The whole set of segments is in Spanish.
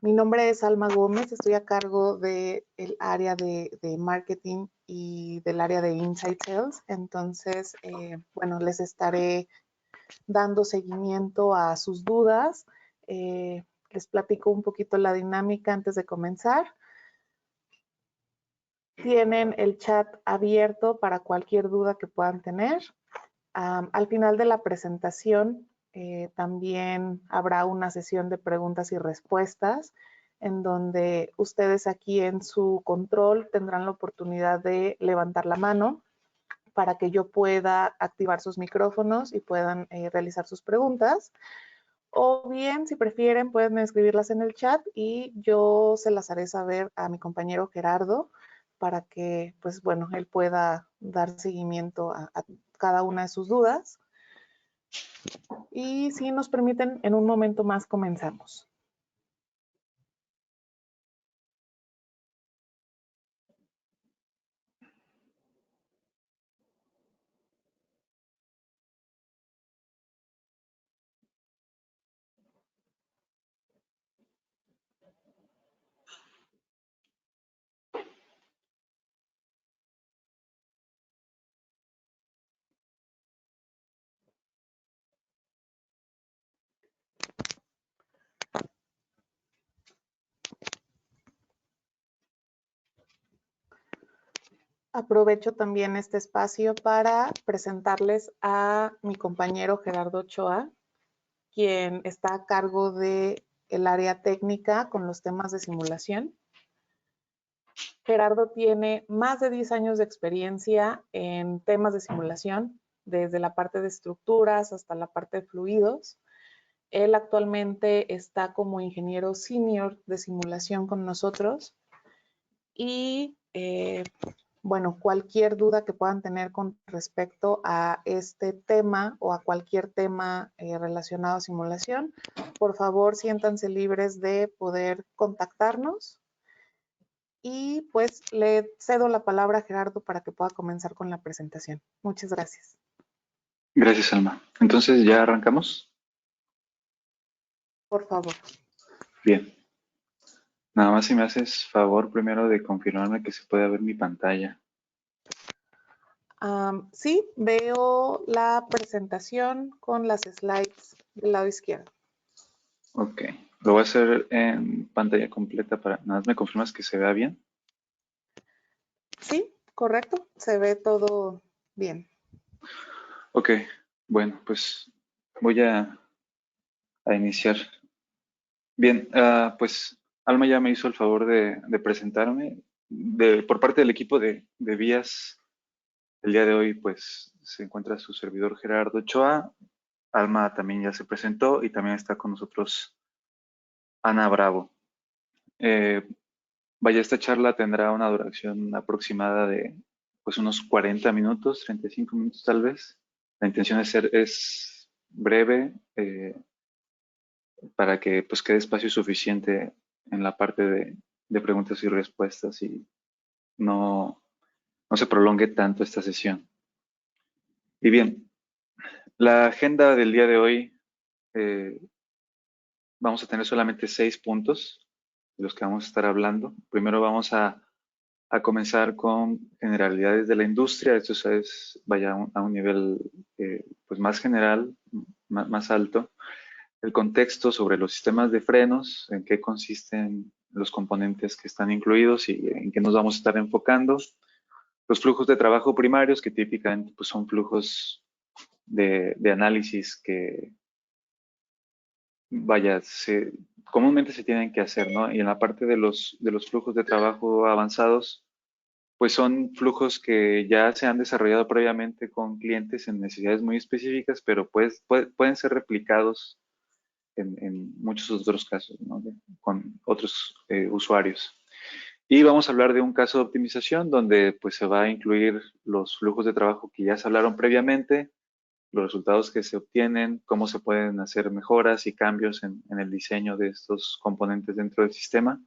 Mi nombre es Alma Gómez, estoy a cargo del área de marketing y del área de Inside Sales. Entonces, bueno, les estaré dando seguimiento a sus dudas. Les platico un poquito la dinámica antes de comenzar. Tienen el chat abierto para cualquier duda que puedan tener. Al final de la presentación también habrá una sesión de preguntas y respuestas en donde ustedes aquí en su control tendrán la oportunidad de levantar la mano para que yo pueda activar sus micrófonos y puedan realizar sus preguntas. O bien, si prefieren, pueden escribirlas en el chat y yo se las haré saber a mi compañero Gerardo para que, pues bueno, él pueda dar seguimiento a cada una de sus dudas. Y si nos permiten, en un momento más comenzamos. Aprovecho también este espacio para presentarles a mi compañero Gerardo Ochoa, quien está a cargo del área técnica con los temas de simulación. Gerardo tiene más de 10 años de experiencia en temas de simulación, desde la parte de estructuras hasta la parte de fluidos. Él actualmente está como ingeniero senior de simulación con nosotros y bueno, cualquier duda que puedan tener con respecto a este tema o a cualquier tema relacionado a simulación, por favor siéntanse libres de poder contactarnos. Y pues le cedo la palabra a Gerardo para que pueda comenzar con la presentación. Muchas gracias. Gracias, Alma. Entonces, ¿ya arrancamos? Por favor. Bien. Nada más si me haces favor primero de confirmarme que se puede ver mi pantalla. Sí, veo la presentación con las slides del lado izquierdo. Ok. Lo voy a hacer en pantalla completa para... Nada más me confirmas que se vea bien. Sí, correcto. Se ve todo bien. Ok. Bueno, pues voy a iniciar. Bien, pues Alma ya me hizo el favor de presentarme. Por parte del equipo de vías, el día de hoy pues se encuentra su servidor Gerardo Ochoa. Alma también ya se presentó y también está con nosotros Ana Bravo. Vaya, esta charla tendrá una duración aproximada de pues unos 40 minutos, 35 minutos tal vez. La intención es breve para que pues quede espacio suficiente en la parte de preguntas y respuestas y no, no se prolongue tanto esta sesión. Y bien, la agenda del día de hoy, vamos a tener solamente 6 puntos de los que vamos a estar hablando. Primero vamos a comenzar con generalidades de la industria. Esto es vaya a un nivel pues más general, más alto. El contexto sobre los sistemas de frenos, en qué consisten los componentes que están incluidos y en qué nos vamos a estar enfocando. Los flujos de trabajo primarios, que típicamente pues, son flujos de análisis que, vaya, comúnmente se tienen que hacer, ¿no? Y en la parte de los flujos de trabajo avanzados, pues son flujos que ya se han desarrollado previamente con clientes en necesidades muy específicas, pero pueden ser replicados en muchos otros casos, ¿no? Con otros usuarios. Y vamos a hablar de un caso de optimización donde pues se va a incluir los flujos de trabajo que ya se hablaron previamente, los resultados que se obtienen, cómo se pueden hacer mejoras y cambios en el diseño de estos componentes dentro del sistema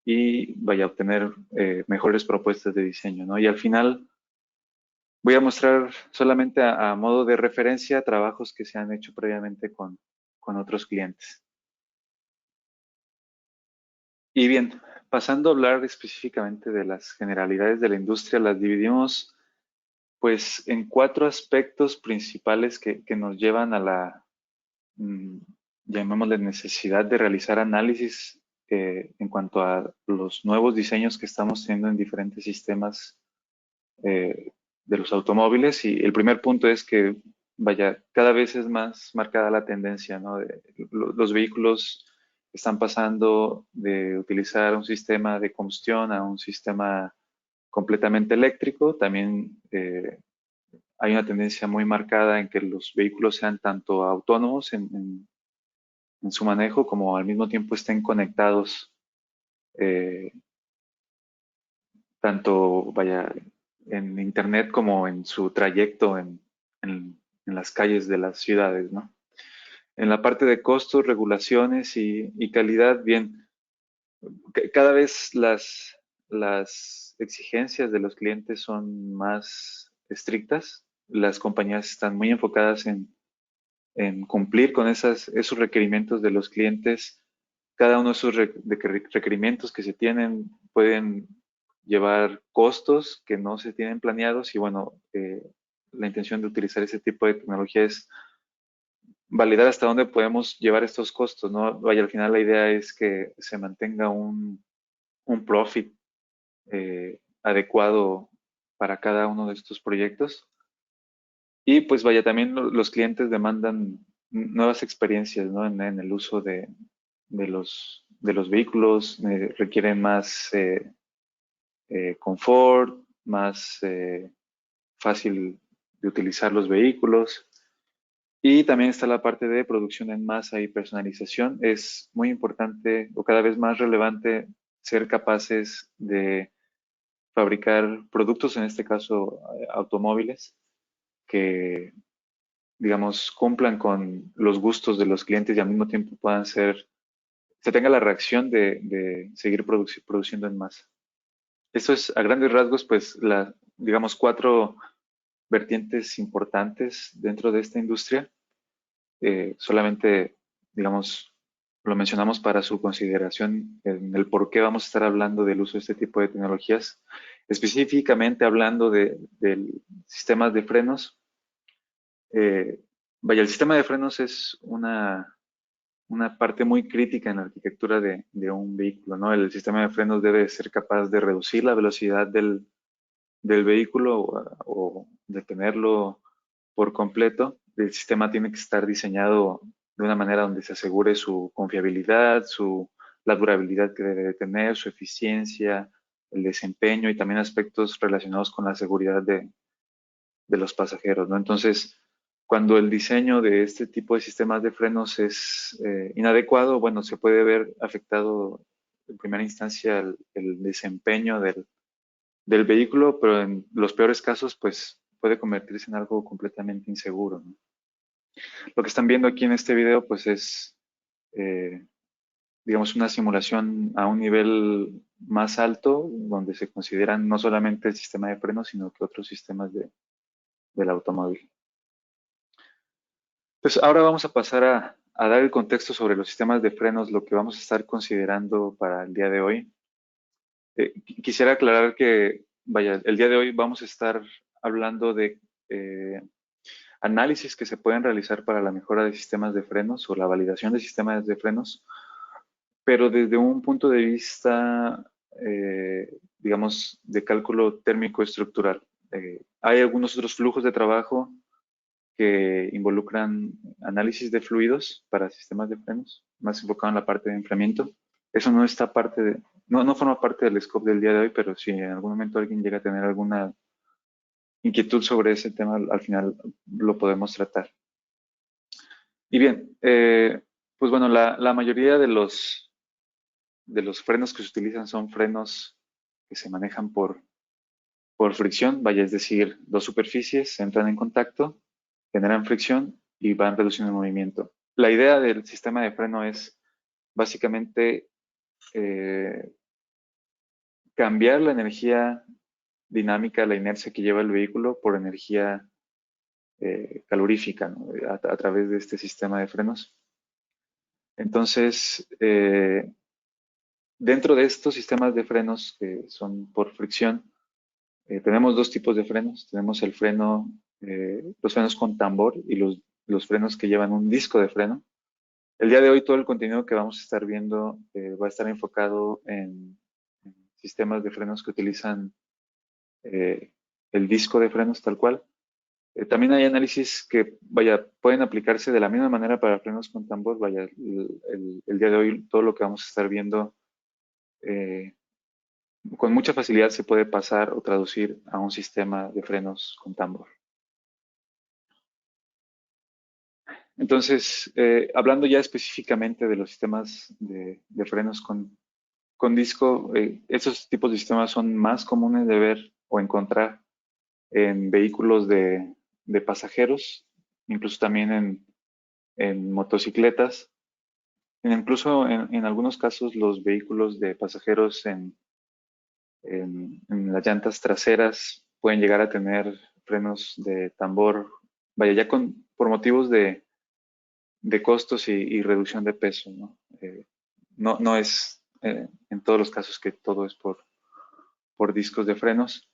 y vaya a obtener mejores propuestas de diseño, ¿no? Y al final voy a mostrar solamente a modo de referencia trabajos que se han hecho previamente con otros clientes. Y bien, pasando a hablar específicamente de las generalidades de la industria, las dividimos pues en cuatro aspectos principales que nos llevan a la, mm, llamémosle, necesidad de realizar análisis en cuanto a los nuevos diseños que estamos teniendo en diferentes sistemas de los automóviles. Y el primer punto es que, vaya, cada vez es más marcada la tendencia, ¿no? Los vehículos están pasando de utilizar un sistema de combustión a un sistema completamente eléctrico. También hay una tendencia muy marcada en que los vehículos sean tanto autónomos en su manejo como al mismo tiempo estén conectados, eh, tanto vaya en internet como en su trayecto en las calles de las ciudades, ¿no? En la parte de costos, regulaciones y calidad, bien, cada vez las exigencias de los clientes son más estrictas. Las compañías están muy enfocadas en cumplir con esos requerimientos de los clientes. Cada uno de esos requerimientos que se tienen pueden llevar costos que no se tienen planeados y bueno, la intención de utilizar ese tipo de tecnología es validar hasta dónde podemos llevar estos costos, ¿no? Vaya, al final la idea es que se mantenga un profit adecuado para cada uno de estos proyectos. Y pues vaya, también los clientes demandan nuevas experiencias, ¿no? En el uso de los vehículos, requieren más confort, más fácil de utilizar los vehículos. Y también está la parte de producción en masa y personalización. Es muy importante o cada vez más relevante ser capaces de fabricar productos, en este caso automóviles, que digamos, cumplan con los gustos de los clientes y al mismo tiempo puedan se tenga la reacción de seguir produciendo en masa. Esto es a grandes rasgos, pues, digamos, cuatro vertientes importantes dentro de esta industria. Solamente, digamos, lo mencionamos para su consideración en el por qué vamos a estar hablando del uso de este tipo de tecnologías. Específicamente hablando de sistemas de frenos, eh, vaya, el sistema de frenos es una parte muy crítica en la arquitectura de un vehículo, ¿no? El sistema de frenos debe ser capaz de reducir la velocidad del vehículo o detenerlo por completo. El sistema tiene que estar diseñado de una manera donde se asegure su confiabilidad, la durabilidad que debe de tener, su eficiencia, el desempeño y también aspectos relacionados con la seguridad de los pasajeros, ¿no? Entonces, cuando el diseño de este tipo de sistemas de frenos es inadecuado, bueno, se puede ver afectado en primera instancia el desempeño del vehículo, pero en los peores casos, pues puede convertirse en algo completamente inseguro, ¿no? Lo que están viendo aquí en este video, pues es, eh, digamos, una simulación a un nivel más alto, donde se consideran no solamente el sistema de frenos, sino que otros sistemas del automóvil. Pues ahora vamos a pasar a dar el contexto sobre los sistemas de frenos, lo que vamos a estar considerando para el día de hoy. Quisiera aclarar que, vaya, el día de hoy vamos a estar hablando de eh, análisis que se pueden realizar para la mejora de sistemas de frenos o la validación de sistemas de frenos, pero desde un punto de vista, digamos, de cálculo térmico estructural. Hay algunos otros flujos de trabajo que involucran análisis de fluidos para sistemas de frenos, más enfocado en la parte de enfriamiento. Eso no está no forma parte del scope del día de hoy, pero si en algún momento alguien llega a tener alguna inquietud sobre ese tema, al final lo podemos tratar. Y bien, pues bueno, la mayoría de los frenos que se utilizan son frenos que se manejan por fricción, vaya, es decir, dos superficies entran en contacto, generan fricción y van reduciendo el movimiento. La idea del sistema de freno es básicamente eh, cambiar la energía dinámica, la inercia que lleva el vehículo por energía calorífica, ¿no? A través de este sistema de frenos. Entonces, Dentro de estos sistemas de frenos que son por fricción, tenemos dos tipos de frenos. Tenemos el freno, los frenos con tambor y los frenos que llevan un disco de freno. El día de hoy todo el contenido que vamos a estar viendo va a estar enfocado en sistemas de frenos que utilizan eh, el disco de frenos tal cual. También hay análisis que, vaya, pueden aplicarse de la misma manera para frenos con tambor. Vaya, el día de hoy todo lo que vamos a estar viendo eh, con mucha facilidad se puede pasar o traducir a un sistema de frenos con tambor. Entonces, hablando ya específicamente de los sistemas de frenos con disco, esos tipos de sistemas son más comunes de ver o encontrar en vehículos de pasajeros, incluso también en motocicletas, incluso en algunos casos los vehículos de pasajeros en las llantas traseras pueden llegar a tener frenos de tambor, vaya, ya por motivos de costos y reducción de peso, ¿no? No es en todos los casos que todo es por discos de frenos.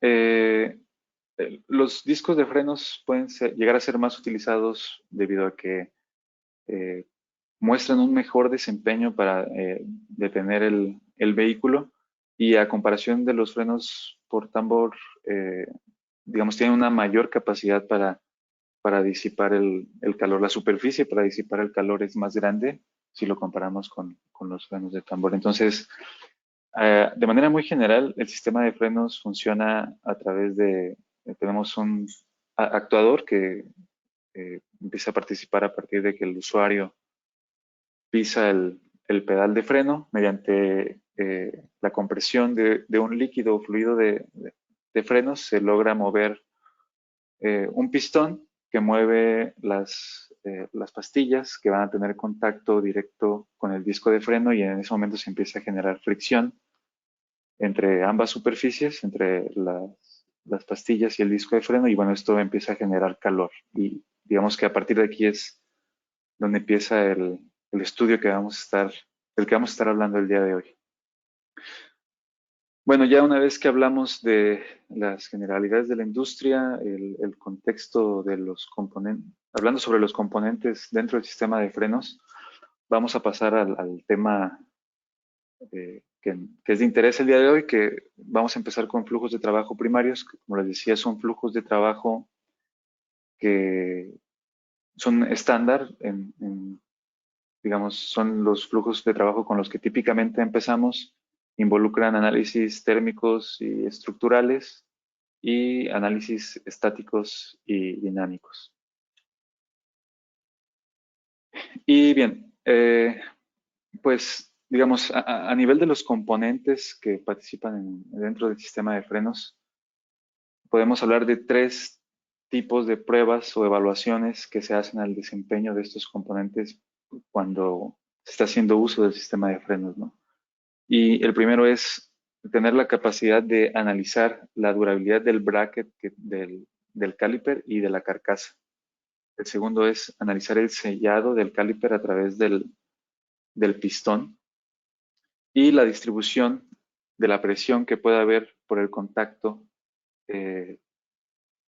Eh, los discos de frenos pueden llegar a ser más utilizados debido a que eh, muestran un mejor desempeño para detener el vehículo y a comparación de los frenos por tambor, digamos, tienen una mayor capacidad para disipar el calor. La superficie para disipar el calor es más grande si lo comparamos con los frenos de tambor. Entonces, de manera muy general, el sistema de frenos funciona a través tenemos un actuador que empieza a participar a partir de que el usuario pisa el pedal de freno mediante la compresión de un líquido o fluido de frenos, se logra mover un pistón que mueve las pastillas que van a tener contacto directo con el disco de freno y en ese momento se empieza a generar fricción entre ambas superficies, entre las pastillas y el disco de freno, y bueno, esto empieza a generar calor. Y digamos que a partir de aquí es donde empieza el estudio del que vamos a estar hablando el día de hoy. Bueno, ya una vez que hablamos de las generalidades de la industria, el contexto de los componentes, hablando sobre los componentes dentro del sistema de frenos, vamos a pasar al tema que es de interés el día de hoy, que vamos a empezar con flujos de trabajo primarios, que como les decía, son flujos de trabajo que son estándar, digamos, son los flujos de trabajo con los que típicamente empezamos, involucran análisis térmicos y estructurales y análisis estáticos y dinámicos. Y bien, pues digamos, a nivel de los componentes que participan dentro del sistema de frenos, podemos hablar de tres tipos de pruebas o evaluaciones que se hacen al desempeño de estos componentes cuando se está haciendo uso del sistema de frenos, ¿no? Y el primero es tener la capacidad de analizar la durabilidad del bracket del caliper y de la carcasa. El segundo es analizar el sellado del caliper a través del pistón y la distribución de la presión que puede haber por el contacto,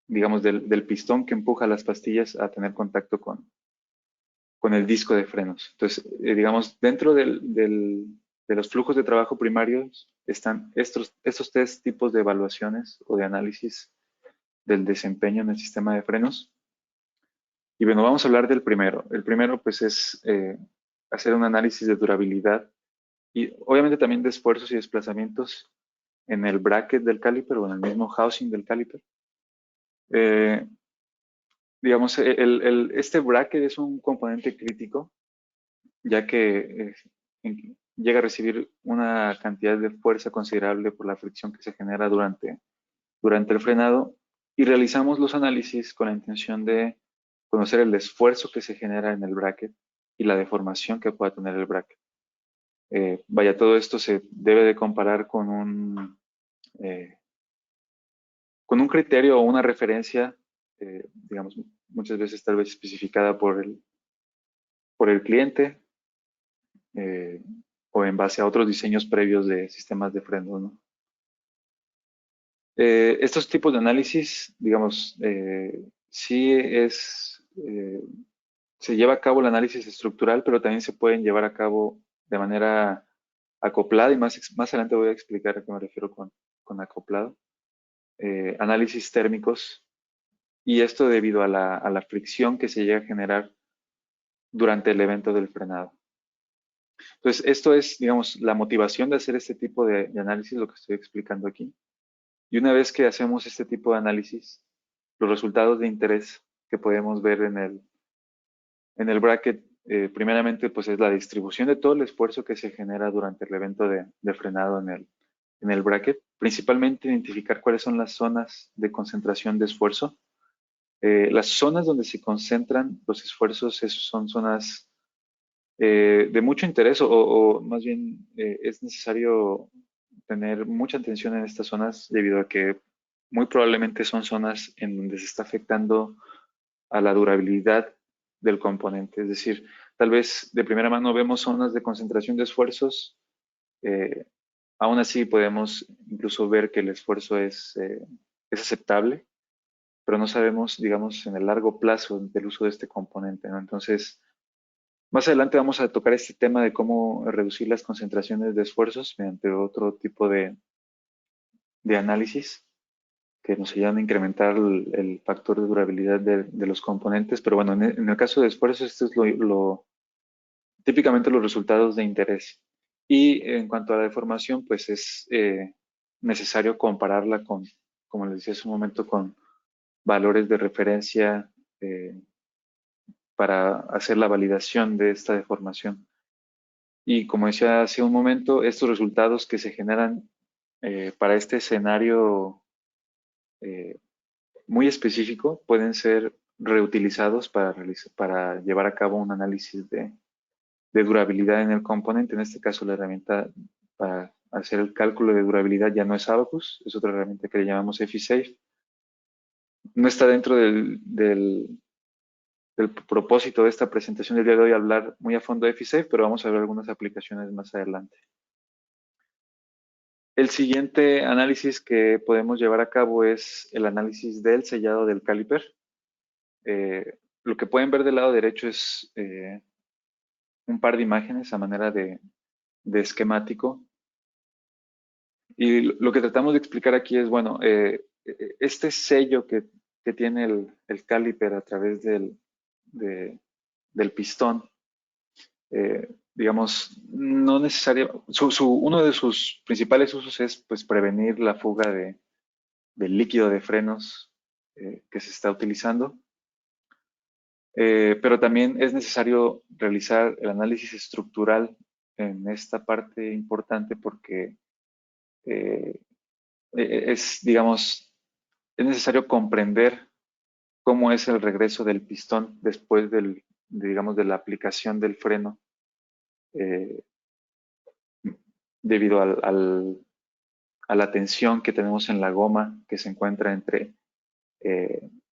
digamos, del pistón que empuja las pastillas a tener contacto con el disco de frenos. Entonces, digamos, dentro de los flujos de trabajo primarios están estos tres tipos de evaluaciones o de análisis del desempeño en el sistema de frenos. Y bueno, vamos a hablar del primero. El primero, pues, es hacer un análisis de durabilidad y obviamente también de esfuerzos y desplazamientos en el bracket del caliper o en el mismo housing del caliper. Eh, digamos, este bracket es un componente crítico, ya que llega a recibir una cantidad de fuerza considerable por la fricción que se genera durante el frenado y realizamos los análisis con la intención de conocer el esfuerzo que se genera en el bracket y la deformación que pueda tener el bracket. Vaya, todo esto se debe de comparar con un criterio o una referencia, digamos, muchas veces tal vez especificada por el cliente, o en base a otros diseños previos de sistemas de freno, ¿no? Estos tipos de análisis, digamos, sí se lleva a cabo el análisis estructural, pero también se pueden llevar a cabo de manera acoplada, y más adelante voy a explicar a qué me refiero con acoplado. Análisis térmicos, y esto debido a la fricción que se llega a generar durante el evento del frenado. Entonces, esto es, digamos, la motivación de hacer este tipo de análisis, lo que estoy explicando aquí. Y una vez que hacemos este tipo de análisis, los resultados de interés que podemos ver en el bracket, primeramente, pues es la distribución de todo el esfuerzo que se genera durante el evento de frenado en el bracket. Principalmente identificar cuáles son las zonas de concentración de esfuerzo. Las zonas donde se concentran los esfuerzos son zonas de mucho interés, o más bien es necesario tener mucha atención en estas zonas debido a que muy probablemente son zonas en donde se está afectando a la durabilidad del componente. Es decir, tal vez de primera mano vemos zonas de concentración de esfuerzos, eh, aún así podemos incluso ver que el esfuerzo es aceptable, pero no sabemos, digamos, en el largo plazo del uso de este componente, ¿no? Entonces, más adelante vamos a tocar este tema de cómo reducir las concentraciones de esfuerzos mediante otro tipo de análisis que nos ayudan a incrementar el factor de durabilidad de los componentes. Pero bueno, en el caso de esfuerzos, esto es típicamente los resultados de interés. Y en cuanto a la deformación, pues es necesario compararla con, como les decía hace un momento, con valores de referencia eh, para hacer la validación de esta deformación. Y como decía hace un momento, estos resultados que se generan para este escenario eh, muy específico pueden ser reutilizados para llevar a cabo un análisis de durabilidad en el componente. En este caso, la herramienta para hacer el cálculo de durabilidad ya no es Abacus, es otra herramienta que le llamamos EFISAFE. No está dentro del propósito de esta presentación del día de hoy hablar muy a fondo de EFISAFE, pero vamos a ver algunas aplicaciones más adelante. El siguiente análisis que podemos llevar a cabo es el análisis del sellado del caliper. Lo que pueden ver del lado derecho es un par de imágenes a manera de esquemático. Y lo que tratamos de explicar aquí es, bueno, este sello que tiene el caliper a través del pistón, digamos, no necesariamente, uno de sus principales usos es pues prevenir la fuga del líquido de frenos que se está utilizando. Pero también es necesario realizar el análisis estructural en esta parte importante porque eh, digamos, es necesario comprender cómo es el regreso del pistón después digamos, de la aplicación del freno eh, debido a la tensión que tenemos en la goma que se encuentra entre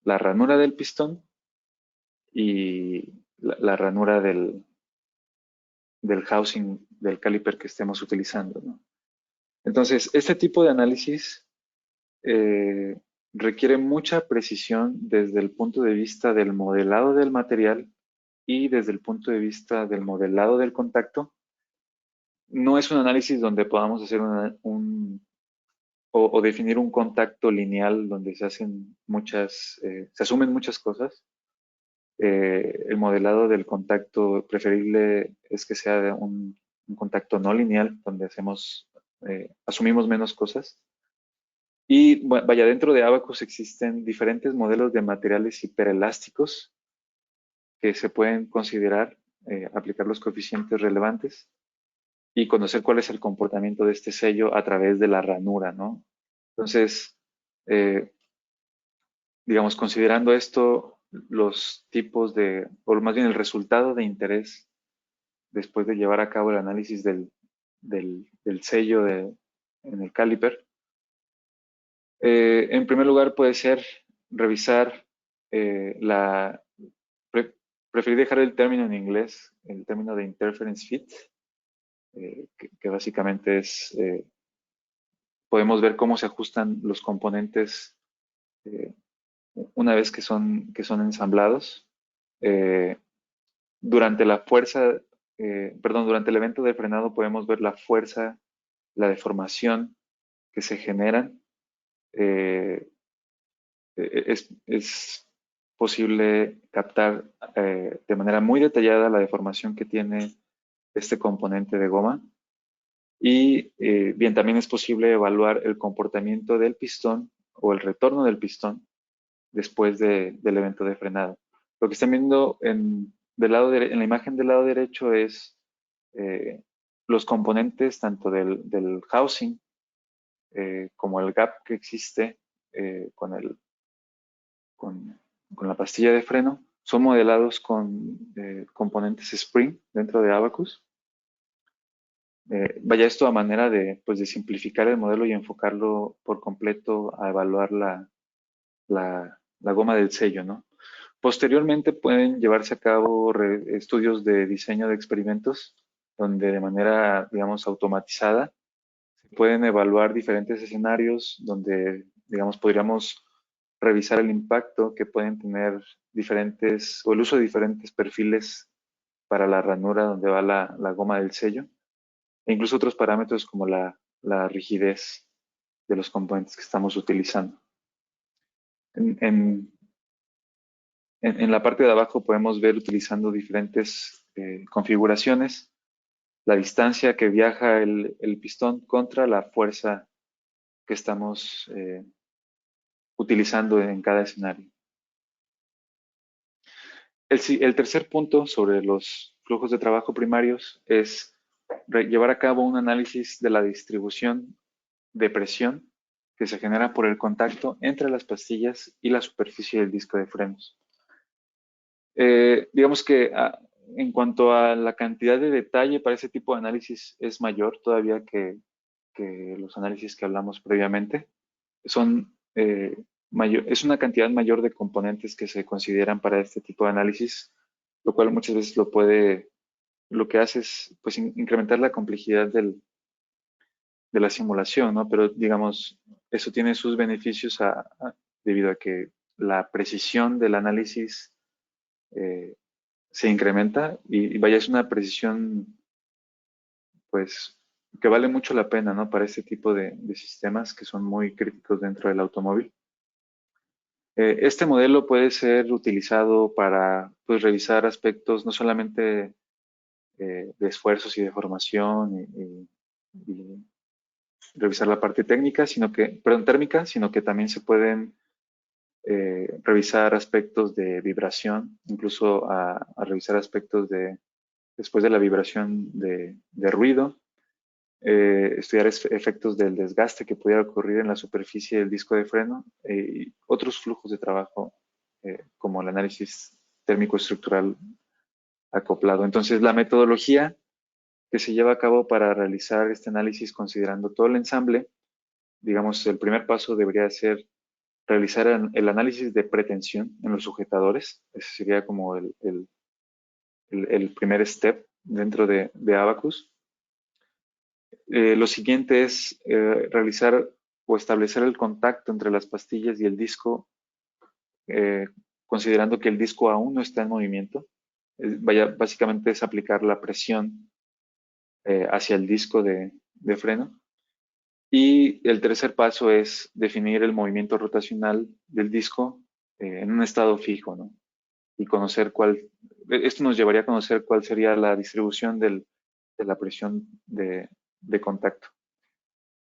la ranura del pistón y la ranura del housing del caliper que estemos utilizando, ¿no? Entonces, este tipo de análisis eh, requiere mucha precisión desde el punto de vista del modelado del material y desde el punto de vista del modelado del contacto. No es un análisis donde podamos hacer o definir un contacto lineal donde se asumen muchas cosas. El modelado del contacto preferible es que sea un contacto no lineal, donde asumimos menos cosas. Y vaya, dentro de Abacus existen diferentes modelos de materiales hiperelásticos que se pueden considerar, aplicar los coeficientes relevantes y conocer cuál es el comportamiento de este sello a través de la ranura, ¿no? Entonces, eh, digamos, considerando esto, los tipos o más bien el resultado de interés después de llevar a cabo el análisis del sello en el caliper, en primer lugar puede ser revisar la... Preferí dejar el término en inglés, el término de interference fit, que básicamente es, podemos ver cómo se ajustan los componentes eh, una vez que son ensamblados. Eh, durante la fuerza, durante el evento de frenado podemos ver la fuerza, la deformación que se generan. Eh, es posible captar de manera muy detallada la deformación que tiene este componente de goma. Y bien, también es posible evaluar el comportamiento del pistón o el retorno del pistón después del evento de frenado. Lo que están viendo en la imagen del lado derecho es los componentes tanto del housing como el gap que existe con, con la pastilla de freno. Son modelados con componentes Spring dentro de Abacus. Vaya esto a manera de, pues, de simplificar el modelo y enfocarlo por completo a evaluar la goma del sello, ¿no? Posteriormente pueden llevarse a cabo estudios de diseño de experimentos donde de manera, digamos, automatizada se pueden evaluar diferentes escenarios donde, digamos, podríamos revisar el impacto que pueden tener diferentes, o el uso de diferentes perfiles para la ranura donde va la goma del sello, e incluso otros parámetros como la rigidez de los componentes que estamos utilizando. En, en- en la parte de abajo podemos ver utilizando diferentes configuraciones la distancia que viaja el pistón contra la fuerza que estamos utilizando en cada escenario. El tercer punto sobre los flujos de trabajo primarios es llevar a cabo un análisis de la distribución de presión que se genera por el contacto entre las pastillas y la superficie del disco de frenos. Digamos que en cuanto a la cantidad de detalle para ese tipo de análisis es mayor todavía que los análisis que hablamos previamente. Son, es una cantidad mayor de componentes que se consideran para este tipo de análisis, lo cual muchas veces lo que hace es, pues, incrementar la complejidad de la simulación, ¿no? Pero digamos, eso tiene sus beneficios debido a que la precisión del análisis eh, se incrementa y vaya, es una precisión, pues, que vale mucho la pena, ¿no? Para este tipo de sistemas que son muy críticos dentro del automóvil. Este modelo puede ser utilizado para, pues, revisar aspectos no solamente de esfuerzos y de formación y revisar la parte técnica, térmica, sino que también se pueden revisar aspectos de vibración, incluso a revisar aspectos después de la vibración de ruido, estudiar efectos del desgaste que pudiera ocurrir en la superficie del disco de freno y otros flujos de trabajo como el análisis térmico estructural acoplado. Entonces, la metodología que se lleva a cabo para realizar este análisis considerando todo el ensamble, digamos, el primer paso debería ser realizar el análisis de pretensión en los sujetadores. Ese sería como el primer step dentro de Abacus. Lo siguiente es realizar o establecer el contacto entre las pastillas y el disco, eh, considerando que el disco aún no está en movimiento. Básicamente es aplicar la presión hacia el disco de freno. Y el tercer paso es definir el movimiento rotacional del disco en un estado fijo, ¿no? Y conocer esto nos llevaría a conocer cuál sería la distribución de la presión de contacto.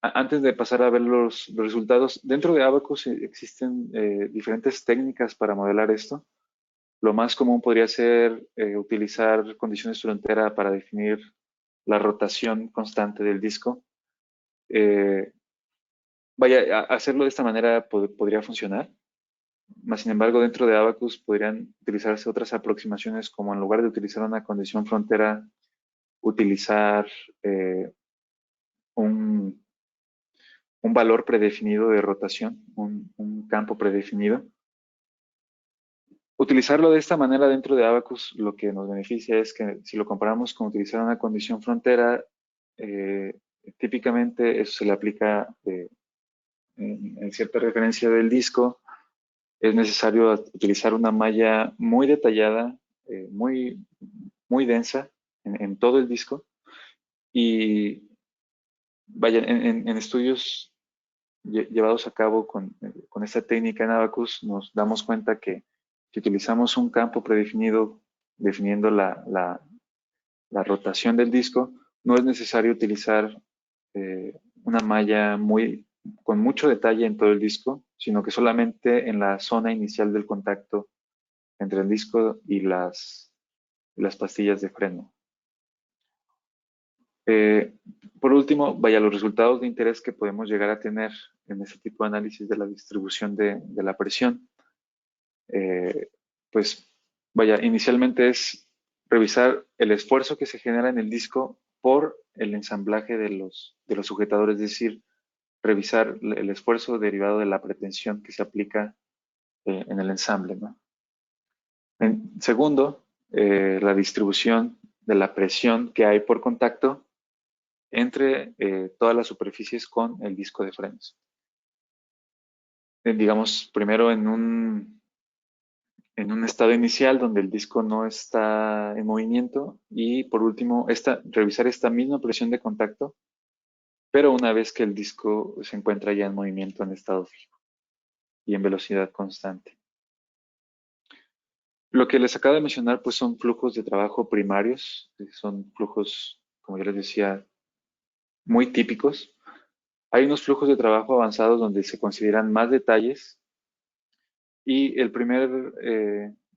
Antes de pasar a ver los resultados, dentro de Abacus existen diferentes técnicas para modelar esto. Lo más común podría ser utilizar condiciones frontera para definir la rotación constante del disco. Eh, hacerlo de esta manera podría funcionar. Más sin embargo, dentro de Abacus podrían utilizarse otras aproximaciones, como en lugar de utilizar una condición frontera, utilizar eh, un, un valor predefinido de rotación, un campo predefinido. Utilizarlo de esta manera dentro de Abacus lo que nos beneficia es que si lo comparamos con utilizar una condición frontera, típicamente eso se le aplica en cierta referencia del disco. Es necesario utilizar una malla muy detallada, muy densa en todo el disco. Y vaya, en estudios llevados a cabo con esta técnica en Abacus, nos damos cuenta que si utilizamos un campo predefinido definiendo la rotación del disco, no es necesario utilizar una malla con mucho detalle en todo el disco, sino que solamente en la zona inicial del contacto entre el disco y las pastillas de freno. Eh, por último, vaya, los resultados de interés que podemos llegar a tener en este tipo de análisis de la distribución de la presión, eh, pues vaya, inicialmente es revisar el esfuerzo que se genera en el disco por el ensamblaje de los sujetadores, es decir, revisar el esfuerzo derivado de la pretensión que se aplica en el ensamble, ¿no? Segundo, la distribución de la presión que hay por contacto entre todas las superficies con el disco de frenos. Digamos, primero en un estado inicial donde el disco no está en movimiento y por último revisar esta misma presión de contacto, pero una vez que el disco se encuentra ya en movimiento en estado fijo y en velocidad constante. Lo que les acabo de mencionar pues son flujos de trabajo primarios, son flujos, como yo les decía, muy típicos. Hay unos flujos de trabajo avanzados donde se consideran más detalles y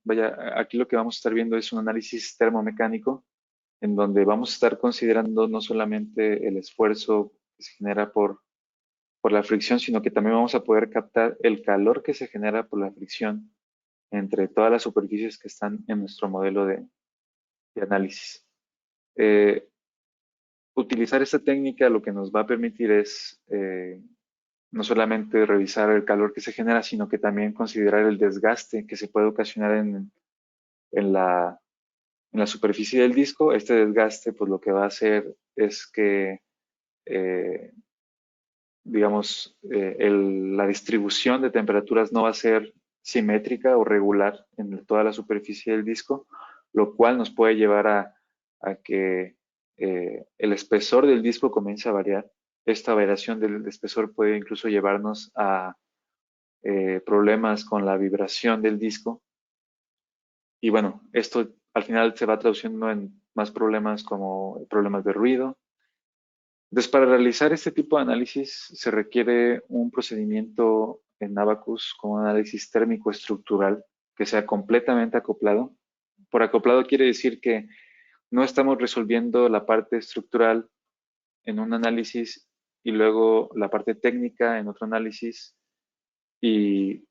vaya, aquí lo que vamos a estar viendo es un análisis termomecánico en donde vamos a estar considerando no solamente el esfuerzo que se genera por la fricción, sino que también vamos a poder captar el calor que se genera por la fricción entre todas las superficies que están en nuestro modelo de análisis. Utilizar esta técnica lo que nos va a permitir es no solamente revisar el calor que se genera, sino que también considerar el desgaste que se puede ocasionar en la superficie del disco. Este desgaste, pues lo que va a hacer es que, digamos, la distribución de temperaturas no va a ser simétrica o regular en toda la superficie del disco, lo cual nos puede llevar a que el espesor del disco comience a variar. Esta variación del espesor puede incluso llevarnos a problemas con la vibración del disco. Y bueno, esto al final se va traduciendo en más problemas como problemas de ruido. Entonces, para realizar este tipo de análisis se requiere un procedimiento en Abacus como un análisis térmico estructural que sea completamente acoplado. Por acoplado quiere decir que no estamos resolviendo la parte estructural en un análisis y luego la parte técnica en otro análisis y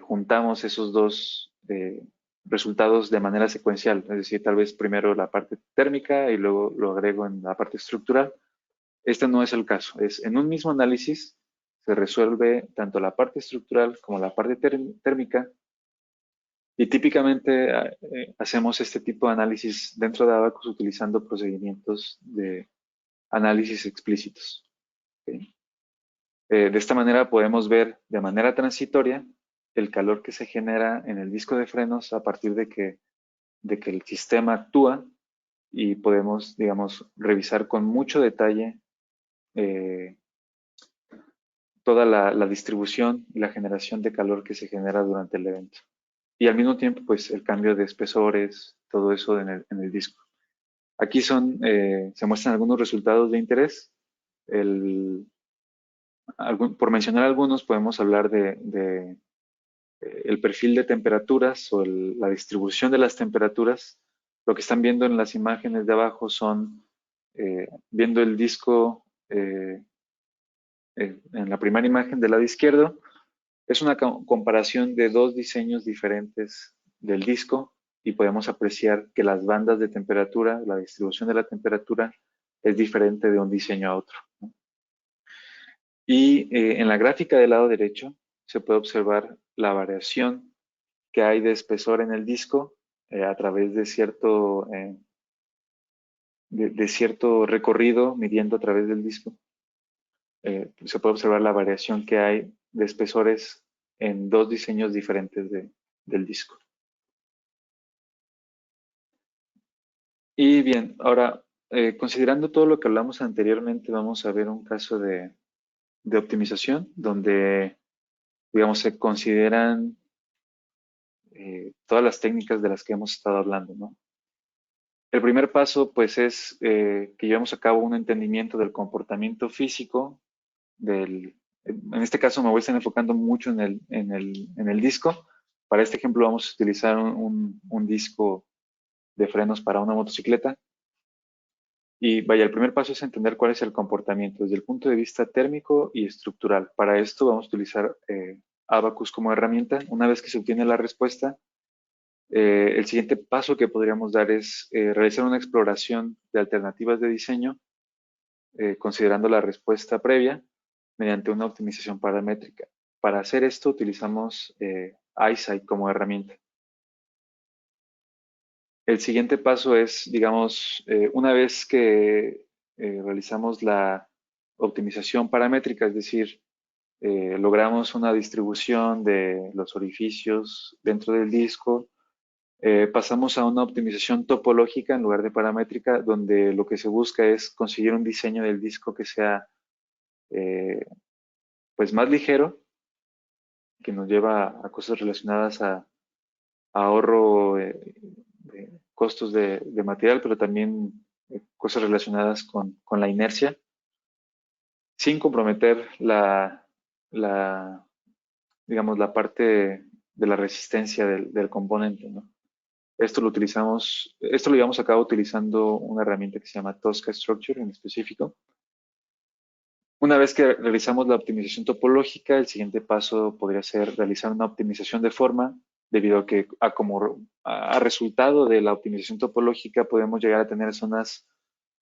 juntamos esos dos resultados de manera secuencial, es decir, tal vez primero la parte térmica y luego lo agrego en la parte estructural. Este no es el caso, es en un mismo análisis se resuelve tanto la parte estructural como la parte térmica y típicamente hacemos este tipo de análisis dentro de Abacus utilizando procedimientos de análisis explícitos. ¿Okay? De esta manera podemos ver de manera transitoria el calor que se genera en el disco de frenos a partir de que el sistema actúa y podemos, digamos, revisar con mucho detalle eh, toda la distribución y la generación de calor que se genera durante el evento. Y al mismo tiempo, pues el cambio de espesores, todo eso en el disco. Aquí se muestran algunos resultados de interés. Por mencionar algunos, podemos hablar de el perfil de temperaturas o la distribución de las temperaturas. Lo que están viendo en las imágenes de abajo son viendo el disco en la primera imagen del lado izquierdo. Es una comparación de dos diseños diferentes del disco y podemos apreciar que las bandas de temperatura, la distribución de la temperatura es diferente de un diseño a otro, ¿no? Y en la gráfica del lado derecho se puede observar la variación que hay de espesor en el disco a través de de cierto recorrido midiendo a través del disco, se puede observar la variación que hay de espesores en dos diseños diferentes del disco. Y bien, ahora, considerando todo lo que hablamos anteriormente, vamos a ver un caso de optimización donde, digamos, se consideran todas las técnicas de las que hemos estado hablando, ¿no? El primer paso, pues, es que llevemos a cabo un entendimiento del comportamiento físico en este caso me voy a estar enfocando mucho en el disco. Para este ejemplo vamos a utilizar un disco de frenos para una motocicleta. Y vaya, el primer paso es entender cuál es el comportamiento desde el punto de vista térmico y estructural. Para esto vamos a utilizar Abacus como herramienta. Una vez que se obtiene la respuesta, el siguiente paso que podríamos dar es realizar una exploración de alternativas de diseño, considerando la respuesta previa mediante una optimización paramétrica. Para hacer esto utilizamos EyeSight como herramienta. El siguiente paso es, digamos, una vez que realizamos la optimización paramétrica, es decir, logramos una distribución de los orificios dentro del disco, pasamos a una optimización topológica en lugar de paramétrica, donde lo que se busca es conseguir un diseño del disco que sea pues más ligero, que nos lleva a cosas relacionadas a ahorro de costos de material, pero también cosas relacionadas con la inercia, sin comprometer digamos, la parte de la resistencia del componente, ¿no? Esto lo llevamos a cabo utilizando una herramienta que se llama Tosca Structure en específico. Una vez que realizamos la optimización topológica, el siguiente paso podría ser realizar una optimización de forma, debido a que a resultado de la optimización topológica podemos llegar a tener zonas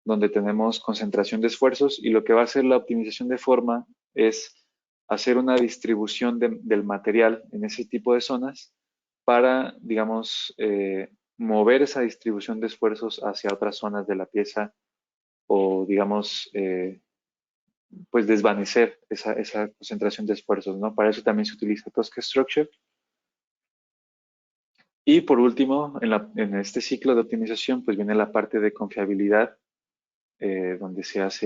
donde tenemos concentración de esfuerzos, y lo que va a hacer la optimización de forma es hacer una distribución del material en ese tipo de zonas para, digamos, mover esa distribución de esfuerzos hacia otras zonas de la pieza o, digamos, pues desvanecer esa concentración de esfuerzos, ¿no? Para eso también se utiliza Tosca Structure. Y por último, en este ciclo de optimización, pues viene la parte de confiabilidad, donde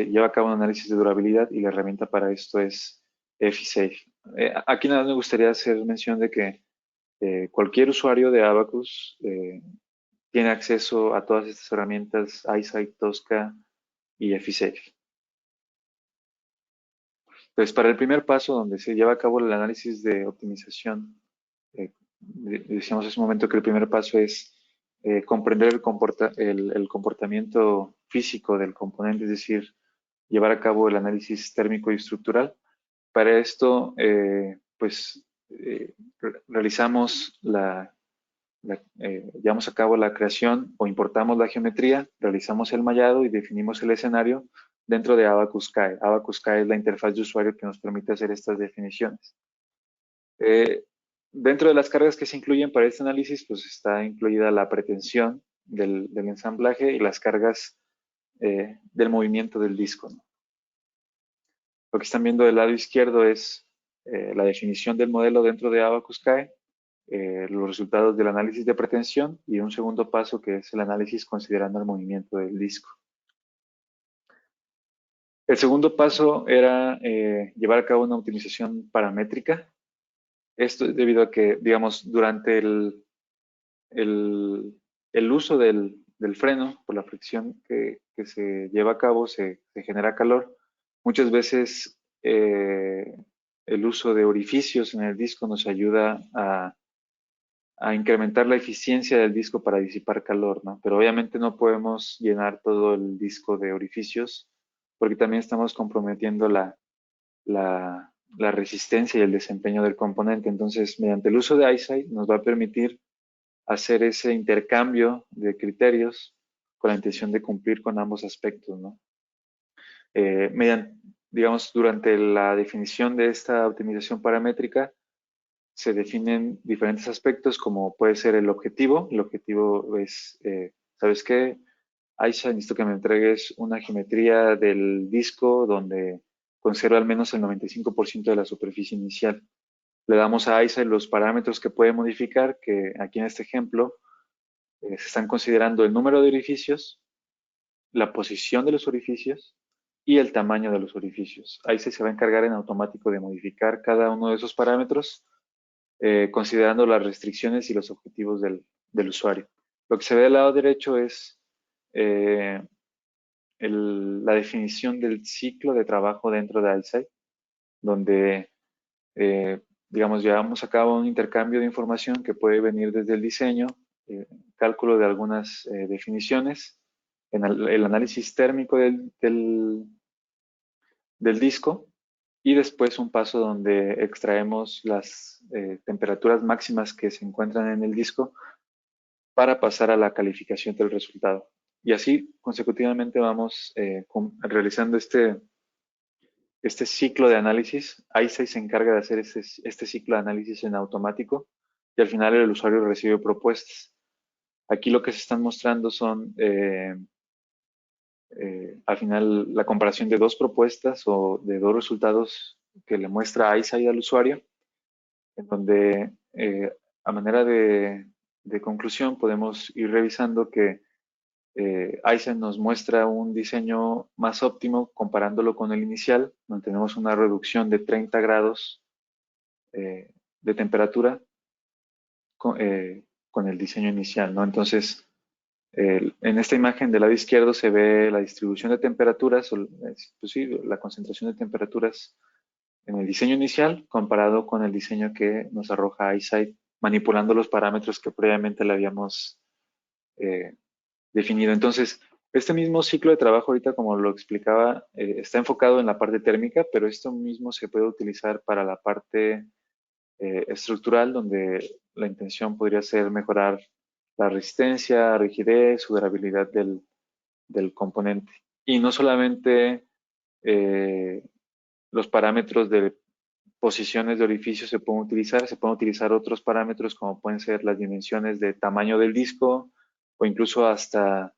lleva a cabo un análisis de durabilidad, y la herramienta para esto es EFI-Safe. Aquí nada más me gustaría hacer mención de que cualquier usuario de Abacus tiene acceso a todas estas herramientas, EyeSight, Tosca y EFI-Safe. Entonces, para el primer paso, donde se lleva a cabo el análisis de optimización, decíamos hace un momento que el primer paso es comprender el comportamiento físico del componente, es decir, llevar a cabo el análisis térmico y estructural. Para esto, realizamos llevamos a cabo la creación o importamos la geometría, realizamos el mallado y definimos el escenario dentro de Abacus CAE. Abacus CAE es la interfaz de usuario que nos permite hacer estas definiciones. Dentro de las cargas que se incluyen para este análisis, pues está incluida la pretensión del ensamblaje y las cargas del movimiento del disco, ¿no? Lo que están viendo del lado izquierdo es la definición del modelo dentro de Abacus CAE, los resultados del análisis de pretensión y un segundo paso que es el análisis considerando el movimiento del disco. El segundo paso era llevar a cabo una optimización paramétrica. Esto es debido a que, digamos, durante el uso del freno, por la fricción que se lleva a cabo, se genera calor. Muchas veces el uso de orificios en el disco nos ayuda a incrementar la eficiencia del disco para disipar calor, ¿no? Pero obviamente no podemos llenar todo el disco de orificios porque también estamos comprometiendo la resistencia y el desempeño del componente. Entonces, mediante el uso de EyeSight nos va a permitir hacer ese intercambio de criterios con la intención de cumplir con ambos aspectos, ¿no? Digamos, durante la definición de esta optimización paramétrica, se definen diferentes aspectos como puede ser el objetivo. El objetivo es, ¿sabes qué? Aisha, necesito que me entregues una geometría del disco donde conserva al menos el 95% de la superficie inicial. Le damos a Aisha los parámetros que puede modificar, que aquí en este ejemplo se están considerando el número de orificios, la posición de los orificios y el tamaño de los orificios. Aisha se va a encargar en automático de modificar cada uno de esos parámetros, considerando las restricciones y los objetivos del usuario. Lo que se ve del lado derecho es eh, la definición del ciclo de trabajo dentro de iSight, donde, digamos, llevamos a cabo un intercambio de información que puede venir desde el diseño, cálculo de algunas definiciones, en el análisis térmico del disco y después un paso donde extraemos las temperaturas máximas que se encuentran en el disco para pasar a la calificación del resultado. Y así consecutivamente vamos realizando este ciclo de análisis. iSight se encarga de hacer este ciclo de análisis en automático y al final el usuario recibe propuestas. Aquí lo que se están mostrando son al final la comparación de dos propuestas o de dos resultados que le muestra iSight al usuario, en donde a manera de conclusión podemos ir revisando que iSight nos muestra un diseño más óptimo comparándolo con el inicial, donde tenemos una reducción de 30 grados de temperatura con el diseño inicial, ¿no? Entonces, en esta imagen del lado izquierdo se ve la distribución de temperaturas, pues sí, la concentración de temperaturas en el diseño inicial comparado con el diseño que nos arroja iSight, manipulando los parámetros que previamente le habíamos eh, definido. Entonces, este mismo ciclo de trabajo ahorita, como lo explicaba, está enfocado en la parte térmica, pero esto mismo se puede utilizar para la parte estructural, donde la intención podría ser mejorar la resistencia, rigidez, su durabilidad del componente. Y no solamente los parámetros de posiciones de orificios se pueden utilizar otros parámetros como pueden ser las dimensiones de tamaño del disco o incluso hasta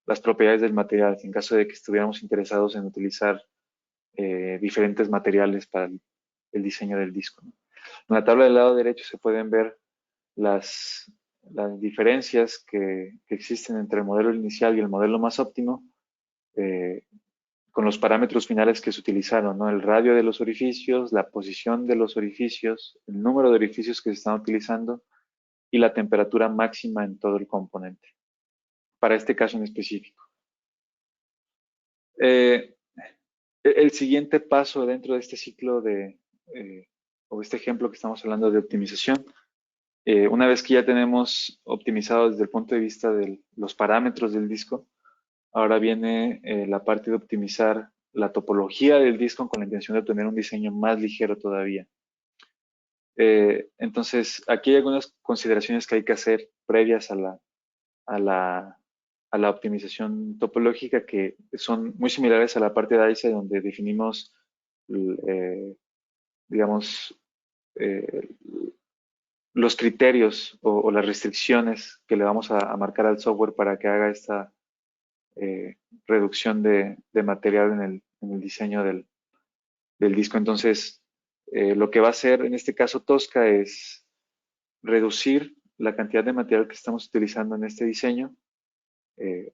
las propiedades del material, en caso de que estuviéramos interesados en utilizar diferentes materiales para el diseño del disco, ¿no? En la tabla del lado derecho se pueden ver las, las diferencias que existen entre el modelo inicial y el modelo más óptimo, eh, con los parámetros finales que se utilizaron, ¿no? El radio de los orificios, la posición de los orificios, el número de orificios que se están utilizando y la temperatura máxima en todo el componente, para este caso en específico. El siguiente paso dentro de este ciclo o este ejemplo que estamos hablando de optimización, una vez que ya tenemos optimizado desde el punto de vista de los parámetros del disco, ahora viene la parte de optimizar la topología del disco con la intención de obtener un diseño más ligero todavía. Entonces, aquí hay algunas consideraciones que hay que hacer previas a la optimización topológica que son muy similares a la parte de ICE donde definimos, digamos, eh, los criterios o las restricciones que le vamos a marcar al software para que haga esta reducción de material en el diseño del disco. Entonces, lo que va a hacer en este caso Tosca es reducir la cantidad de material que estamos utilizando en este diseño eh,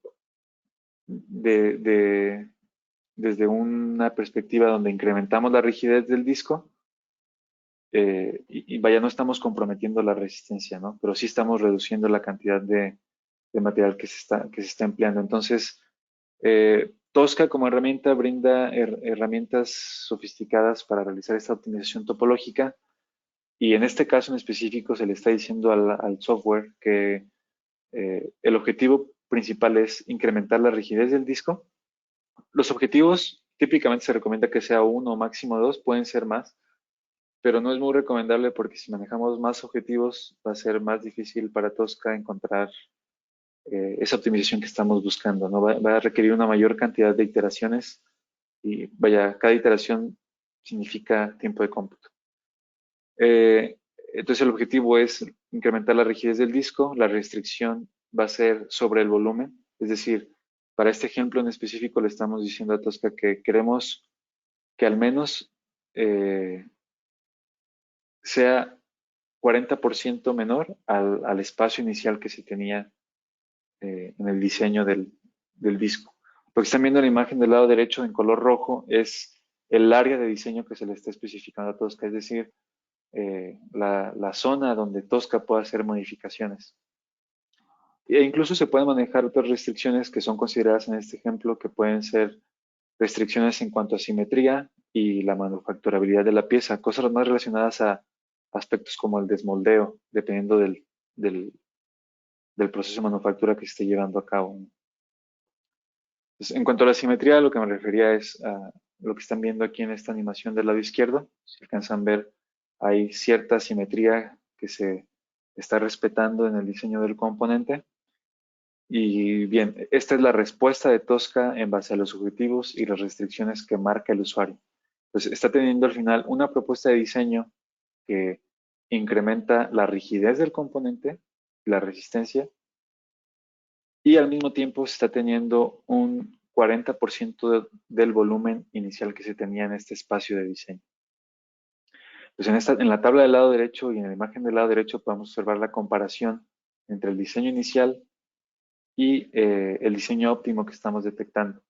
desde una perspectiva donde incrementamos la rigidez del disco y vaya, no estamos comprometiendo la resistencia, ¿no? Pero sí estamos reduciendo la cantidad de material que se está empleando. Entonces, Tosca como herramienta brinda herramientas sofisticadas para realizar esta optimización topológica y en este caso en específico se le está diciendo al software que el objetivo principal es incrementar la rigidez del disco. Los objetivos típicamente se recomienda que sea uno o máximo dos, pueden ser más, pero no es muy recomendable porque si manejamos más objetivos va a ser más difícil para Tosca encontrar esa optimización que estamos buscando, ¿no? Va a requerir una mayor cantidad de iteraciones y vaya, cada iteración significa tiempo de cómputo. Entonces el objetivo es incrementar la rigidez del disco, la restricción va a ser sobre el volumen, Es decir, para este ejemplo en específico le estamos diciendo a Tosca que queremos que al menos sea 40% menor al espacio inicial que se tenía en el diseño del disco. Lo que están viendo en la imagen del lado derecho en color rojo es el área de diseño que se le está especificando a Tosca, es decir, la zona donde Tosca puede hacer modificaciones. E incluso se pueden manejar otras restricciones que son consideradas en este ejemplo, que pueden ser restricciones en cuanto a simetría y la manufacturabilidad de la pieza, cosas más relacionadas a aspectos como el desmoldeo, dependiendo del proceso de manufactura que se esté llevando a cabo. Entonces, en cuanto a la simetría, lo que me refería es a lo que están viendo aquí en esta animación del lado izquierdo. Si alcanzan a ver, hay cierta simetría que se está respetando en el diseño del componente. Y bien, esta es la respuesta de Tosca en base a los objetivos y las restricciones que marca el usuario. Entonces, está teniendo al final una propuesta de diseño que incrementa la rigidez del componente, la resistencia, y al mismo tiempo se está teniendo un 40% del volumen inicial que se tenía en este espacio de diseño. Pues en la tabla del lado derecho y en la imagen del lado derecho podemos observar la comparación entre el diseño inicial y el diseño óptimo que estamos detectando.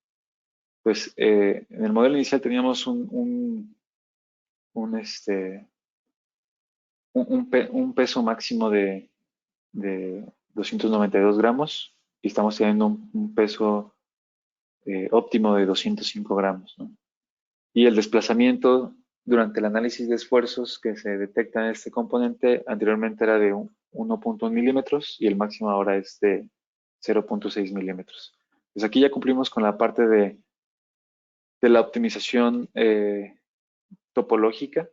Pues en el modelo inicial teníamos un peso máximo de 292 gramos y estamos teniendo un peso óptimo de 205 gramos, ¿no? Y el desplazamiento durante el análisis de esfuerzos que se detecta en este componente anteriormente era de 1.1 milímetros y el máximo ahora es de 0.6 milímetros. Pues aquí ya cumplimos con la parte de la optimización topológica.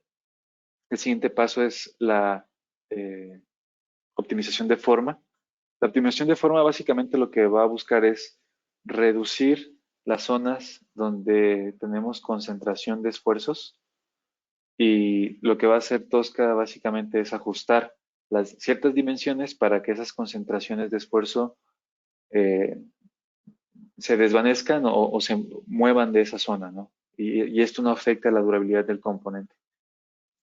El siguiente paso es la optimización de forma. La optimización de forma básicamente lo que va a buscar es reducir las zonas donde tenemos concentración de esfuerzos y lo que va a hacer Tosca básicamente es ajustar las ciertas dimensiones para que esas concentraciones de esfuerzo eh, se desvanezcan o se muevan de esa zona, ¿no? Y esto no afecta la durabilidad del componente.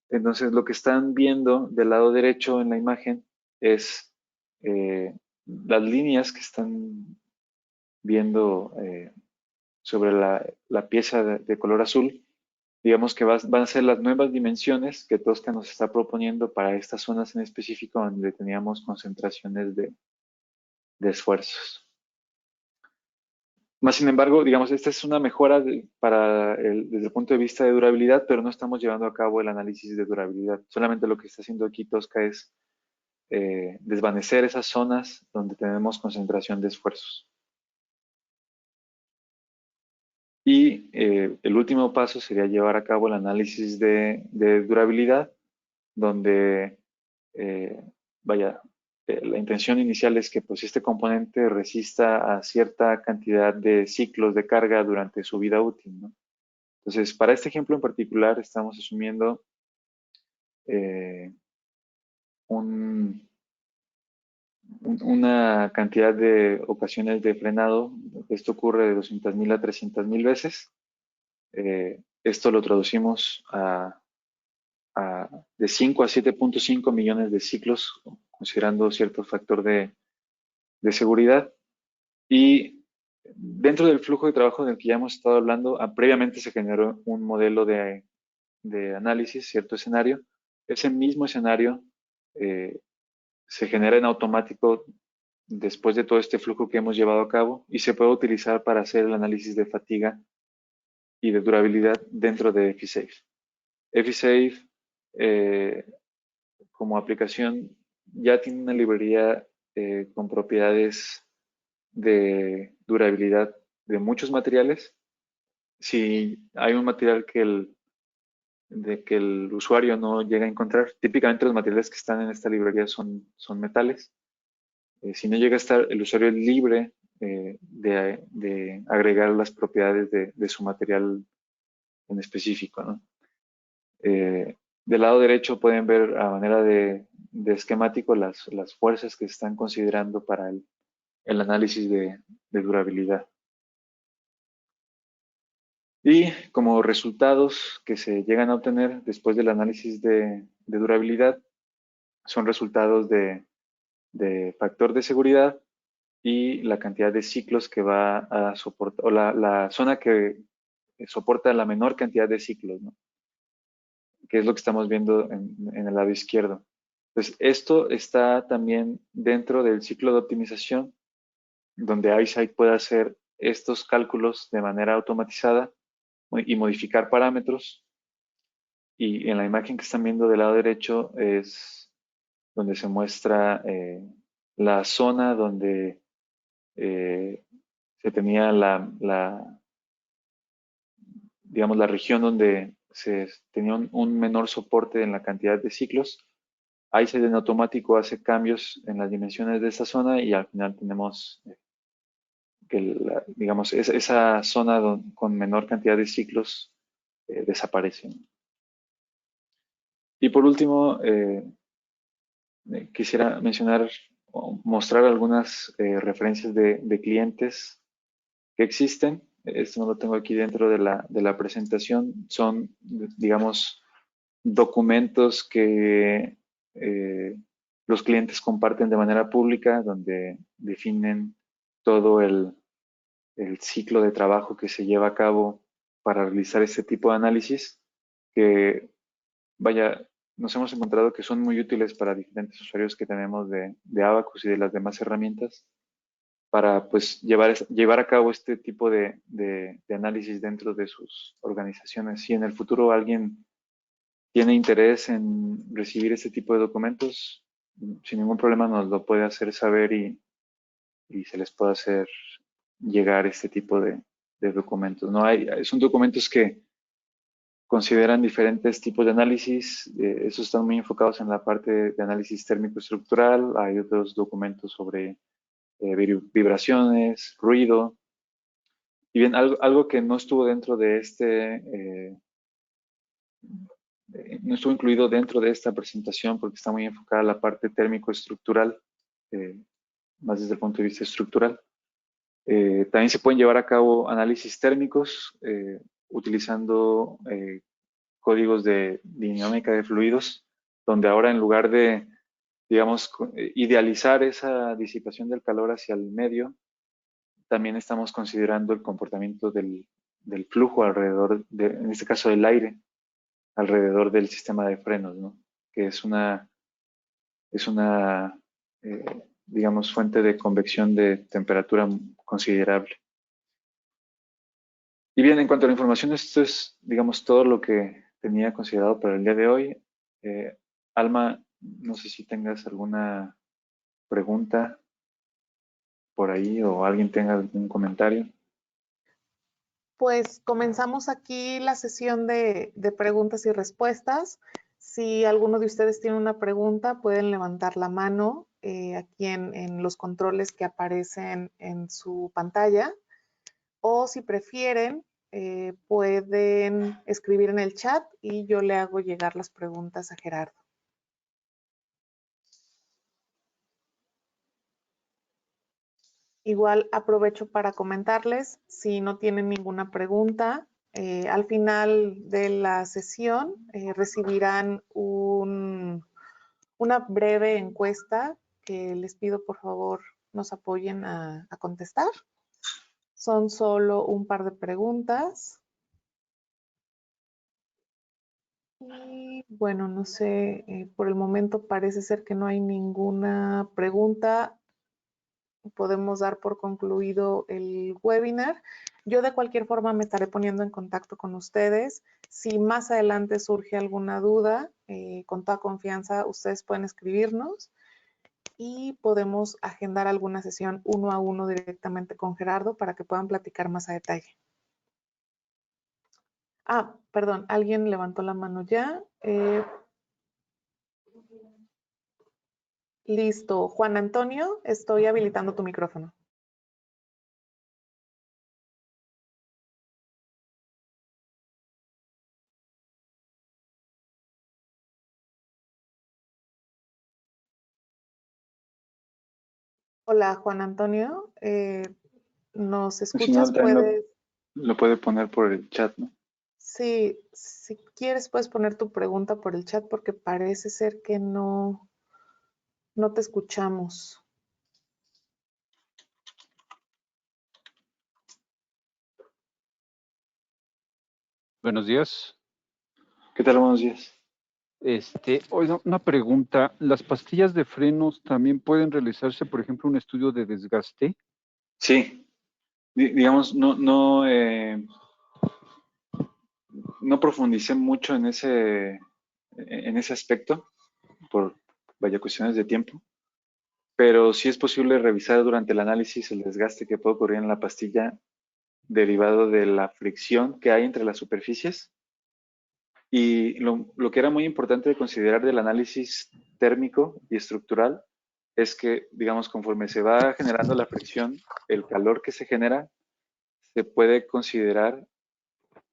Entonces, lo que están viendo del lado derecho en la imagen es las líneas que están viendo sobre la pieza de color azul. Digamos que van a ser las nuevas dimensiones que Tosca nos está proponiendo para estas zonas en específico donde teníamos concentraciones de esfuerzos. Más sin embargo, digamos, esta es una mejora desde el punto de vista de durabilidad, pero no estamos llevando a cabo el análisis de durabilidad. Solamente lo que está haciendo aquí Tosca es desvanecer esas zonas donde tenemos concentración de esfuerzos. Y el último paso sería llevar a cabo el análisis de durabilidad, donde, eh, vaya, la intención inicial es que pues, este componente resista a cierta cantidad de ciclos de carga durante su vida útil, ¿no? Entonces, para este ejemplo en particular, estamos asumiendo una cantidad de ocasiones de frenado. Esto ocurre de 200.000 a 300.000 veces. Esto lo traducimos de 5 a 7.5 millones de ciclos, considerando cierto factor de seguridad. Y dentro del flujo de trabajo del que ya hemos estado hablando, previamente se generó un modelo de análisis, cierto escenario. Ese mismo escenario se genera en automático después de todo este flujo que hemos llevado a cabo y se puede utilizar para hacer el análisis de fatiga y de durabilidad dentro de EFISAFE. EFISAFE como aplicación ya tiene una librería con propiedades de durabilidad de muchos materiales. Si hay un material que el usuario no llega a encontrar, típicamente los materiales que están en esta librería son metales. Si no llega a estar, el usuario es libre de agregar las propiedades de su material en específico, ¿no? Del lado derecho pueden ver a manera de esquemático las fuerzas que se están considerando para el análisis de durabilidad. Y como resultados que se llegan a obtener después del análisis de durabilidad, son resultados de factor de seguridad y la cantidad de ciclos que va a soportar, o la zona que soporta la menor cantidad de ciclos, ¿no? Que es lo que estamos viendo en el lado izquierdo. Entonces, esto está también dentro del ciclo de optimización, donde EyeSight puede hacer estos cálculos de manera automatizada y modificar parámetros. Y en la imagen que están viendo del lado derecho es donde se muestra la zona donde se tenía digamos, la región donde se tenía un menor soporte en la cantidad de ciclos. EyeSight en automático hace cambios en las dimensiones de esa zona y al final tenemos que, digamos, esa zona con menor cantidad de ciclos desaparece. Y por último, quisiera mencionar o mostrar algunas referencias de clientes que existen. Esto no lo tengo aquí dentro de la presentación. Son, digamos, documentos que los clientes comparten de manera pública, donde definen todo el ciclo de trabajo que se lleva a cabo para realizar este tipo de análisis, que vaya, nos hemos encontrado que son muy útiles para diferentes usuarios que tenemos de Abacus y de las demás herramientas para pues llevar a cabo este tipo de análisis dentro de sus organizaciones. Si en el futuro alguien tiene interés en recibir este tipo de documentos, sin ningún problema nos lo puede hacer saber y se les puede hacer llegar este tipo de documentos. No hay, son documentos que consideran diferentes tipos de análisis. Esos están muy enfocados en la parte de análisis térmico estructural. Hay otros documentos sobre vibraciones, ruido. Y bien, algo que no estuvo dentro de no estuvo incluido dentro de esta presentación porque está muy enfocada a la parte térmico-estructural, eh, más desde el punto de vista estructural. También se pueden llevar a cabo análisis térmicos utilizando códigos de dinámica de fluidos, donde ahora en lugar de, digamos, idealizar esa disipación del calor hacia el medio, también estamos considerando el comportamiento del flujo alrededor, en este caso del aire, alrededor del sistema de frenos, ¿no? Que es una digamos, fuente de convección de temperatura considerable. Y bien, en cuanto a la información, esto es, digamos, todo lo que tenía considerado para el día de hoy. Alma, no sé si tengas alguna pregunta por ahí o alguien tenga algún comentario. Pues comenzamos aquí la sesión de preguntas y respuestas. Si alguno de ustedes tiene una pregunta, pueden levantar la mano aquí en los controles que aparecen en su pantalla. O si prefieren, pueden escribir en el chat y yo le hago llegar las preguntas a Gerardo. Igual aprovecho para comentarles, si no tienen ninguna pregunta, al final de la sesión recibirán una breve encuesta que les pido por favor nos apoyen a contestar. Son solo un par de preguntas. Y bueno, no sé, por el momento parece ser que no hay ninguna pregunta. Podemos dar por concluido el webinar. Yo de cualquier forma me estaré poniendo en contacto con ustedes. Si más adelante surge alguna duda, con toda confianza ustedes pueden escribirnos y podemos agendar alguna sesión uno a uno directamente con Gerardo para que puedan platicar más a detalle. Ah, perdón, alguien levantó la mano ya. Listo. Juan Antonio, estoy habilitando tu micrófono. Hola, Juan Antonio. ¿Nos Si no, escuchas? también Puedes, lo puede poner por el chat, ¿no? sí, si quieres, puedes poner tu pregunta por el chat porque parece ser que no te escuchamos. Buenos días. ¿Qué tal? Buenos días. Oiga, una pregunta. ¿Las pastillas de frenos también pueden realizarse, por ejemplo, un estudio de desgaste? Sí, digamos, no profundicé mucho en ese aspecto por vaya cuestiones de tiempo, pero sí es posible revisar durante el análisis el desgaste que puede ocurrir en la pastilla derivado de la fricción que hay entre las superficies. Y lo que era muy importante de considerar del análisis térmico y estructural es que, digamos, conforme se va generando la fricción, el calor que se genera se puede considerar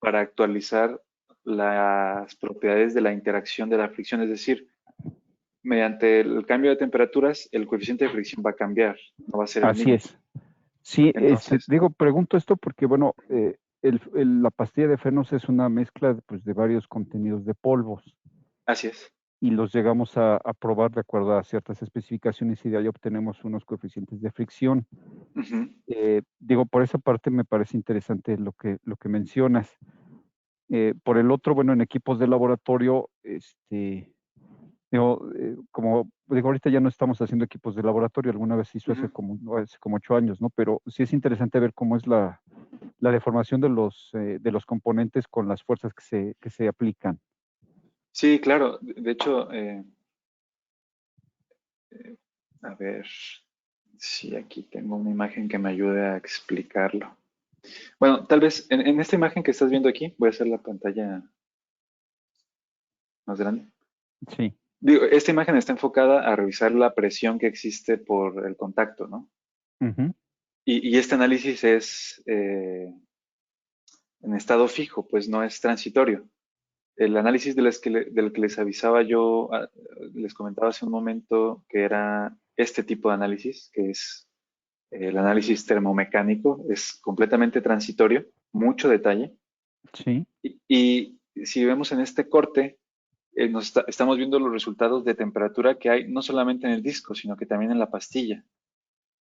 para actualizar las propiedades de la interacción de la fricción, es decir, mediante el cambio de temperaturas, el coeficiente de fricción va a cambiar, no va a ser el Así mismo. es. Sí, Entonces, digo, pregunto esto porque, bueno, la pastilla de frenos es una mezcla pues, de varios contenidos de polvos así es. y los llegamos a probar de acuerdo a ciertas especificaciones y de ahí obtenemos unos coeficientes de fricción. Ujú. Digo, por esa parte me parece interesante lo que mencionas. Por el otro, bueno, en equipos de laboratorio, digo, como digo, ahorita ya no estamos haciendo equipos de laboratorio, alguna vez se hizo Ujú. hace como 8 años, ¿no? Pero sí es interesante ver cómo es la deformación de los componentes con las fuerzas que se aplican. Sí, claro. De hecho, a ver si aquí tengo una imagen que me ayude a explicarlo. Bueno, tal vez en esta imagen que estás viendo aquí, voy a hacer la pantalla más grande. Sí, Digo, esta imagen está enfocada a revisar la presión que existe por el contacto, ¿no? ujú, Y este análisis es en estado fijo, pues no es transitorio. El análisis del que les avisaba yo, les comentaba hace un momento que era este tipo de análisis, que es el análisis termomecánico, es completamente transitorio, mucho detalle. sí, Y si vemos en este corte, estamos viendo los resultados de temperatura que hay no solamente en el disco, sino que también en la pastilla.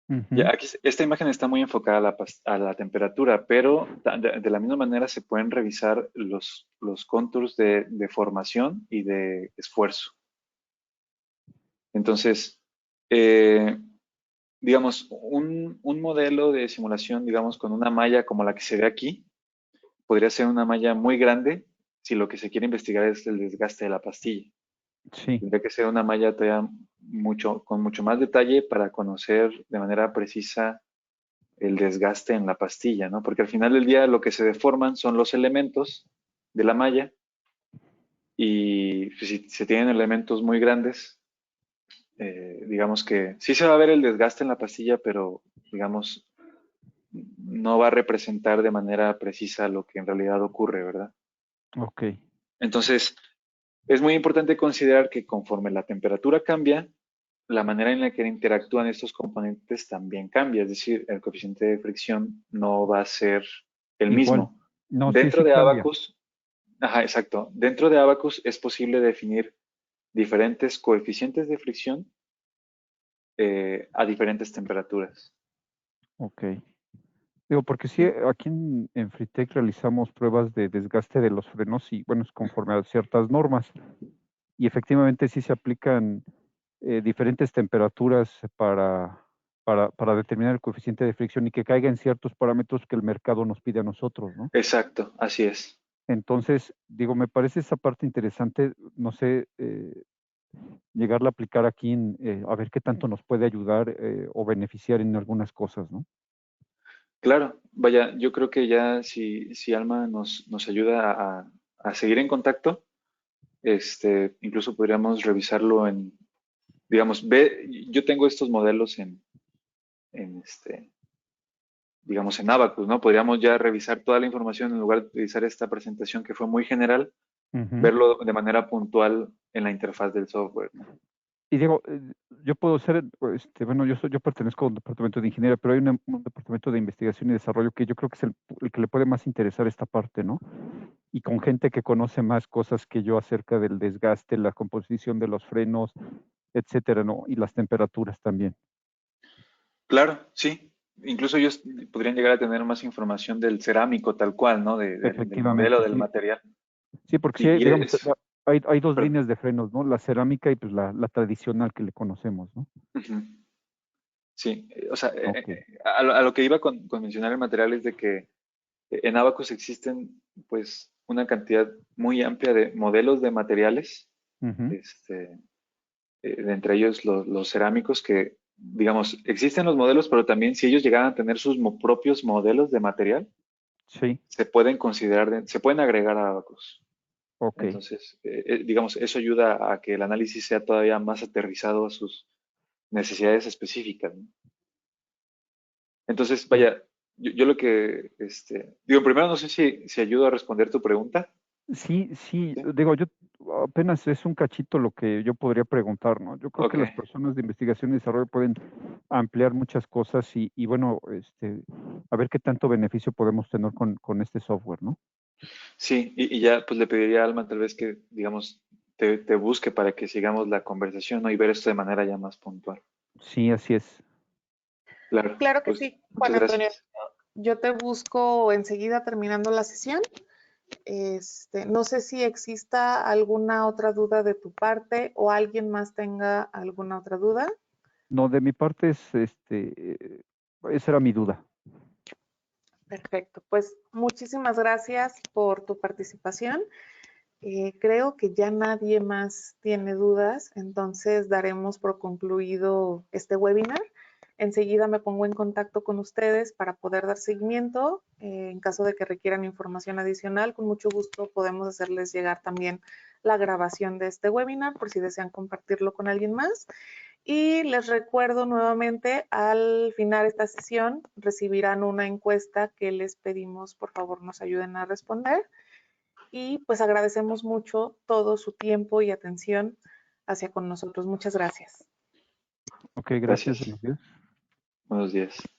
Ya, ujú, aquí, esta imagen está muy enfocada a a la temperatura, pero de la misma manera se pueden revisar los contours de formación y de esfuerzo. Entonces, eh, digamos, un modelo de simulación, digamos, con una malla como la que se ve aquí, podría ser una malla muy grande si lo que se quiere investigar es el desgaste de la pastilla. sí, Tendría que ser una malla todavía con mucho más detalle para conocer de manera precisa el desgaste en la pastilla, ¿no? Porque al final del día lo que se deforman son los elementos de la malla y pues, si se tienen elementos muy grandes, digamos que sí se va a ver el desgaste en la pastilla, pero digamos no va a representar de manera precisa lo que en realidad ocurre, ¿verdad? ok. Entonces, es muy importante considerar que conforme la temperatura cambia, la manera en la que interactúan estos componentes también cambia, es decir, el coeficiente de fricción no va a ser el Igual. mismo. No, sí, Dentro sí de cambia. Abacus, ajá, exacto, dentro de Abacus es posible definir diferentes coeficientes de fricción a diferentes temperaturas. Ok. Digo, porque sí, Sí. aquí en Fritec realizamos pruebas de desgaste de los frenos y, bueno, es conforme a ciertas normas. Y efectivamente sí se aplican diferentes temperaturas para determinar el coeficiente de fricción y que caiga en ciertos parámetros que el mercado nos pide a nosotros, ¿no? Exacto, así es. Entonces, digo, me parece esa parte interesante, no sé, llegarla a aplicar aquí a ver qué tanto nos puede ayudar o beneficiar en algunas cosas, ¿no? Claro, vaya, yo creo que ya si Alma nos ayuda a seguir en contacto, incluso podríamos revisarlo digamos, yo tengo estos modelos en digamos, en Abacus, ¿no? Podríamos ya revisar toda la información en lugar de utilizar esta presentación que fue muy general, Ujú. verlo de manera puntual en la interfaz del software, ¿no? Y digo, yo puedo ser, bueno, yo pertenezco a un departamento de ingeniería, pero hay un departamento de investigación y desarrollo que yo creo que es el que le puede más interesar esta parte, ¿no? Y con gente que conoce más cosas que yo acerca del desgaste, la composición de los frenos, etcétera, ¿no? Y las temperaturas también. Claro, sí. Incluso ellos podrían llegar a tener más información del cerámico tal cual, ¿no? Del modelo, Efectivamente, del sí. material. Sí, porque sí, Y digamos, es, hay dos perdón. líneas de frenos, ¿no? La cerámica y pues la tradicional que le conocemos, ¿no? Ujú. Sí, o sea, Ok. a lo que iba con mencionar el material es de que en Abacus existen pues una cantidad muy amplia de modelos de materiales, Ujú. de entre ellos los cerámicos que, digamos, existen los modelos, pero también si ellos llegaran a tener sus propios modelos de material, Sí, se pueden considerar, se pueden agregar a Abacus. ok. Entonces, digamos, eso ayuda a que el análisis sea todavía más aterrizado a sus necesidades específicas, ¿no? Entonces, Sí, vaya, yo lo que, digo, primero no sé si ayudo a responder tu pregunta. sí, ¿Sí? digo, yo apenas es un cachito lo que yo podría preguntar, ¿no? Yo creo que Ok. las personas de investigación y desarrollo pueden ampliar muchas cosas y bueno, a ver qué tanto beneficio podemos tener con este software, ¿no? Sí, y ya pues le pediría a Alma tal vez que, digamos, te busque para que sigamos la conversación, ¿no? Y ver esto de manera ya más puntual. Sí, así es. Claro, Claro que pues sí, Juan muchas Antonio. gracias. Yo te busco enseguida terminando la sesión. No sé si exista alguna otra duda de tu parte o alguien más tenga alguna otra duda. No, de mi parte esa era mi duda. Perfecto, pues muchísimas gracias por tu participación. Creo que ya nadie más tiene dudas, entonces daremos por concluido este webinar. Enseguida me pongo en contacto con ustedes para poder dar seguimiento. En caso de que requieran información adicional, con mucho gusto podemos hacerles llegar también la grabación de este webinar por si desean compartirlo con alguien más. Y les recuerdo nuevamente, al final de esta sesión recibirán una encuesta que les pedimos por favor nos ayuden a responder. Y pues agradecemos mucho todo su tiempo y atención hacia con nosotros. Muchas gracias. Ok, gracias. Gracias. Buenos días. Buenos días.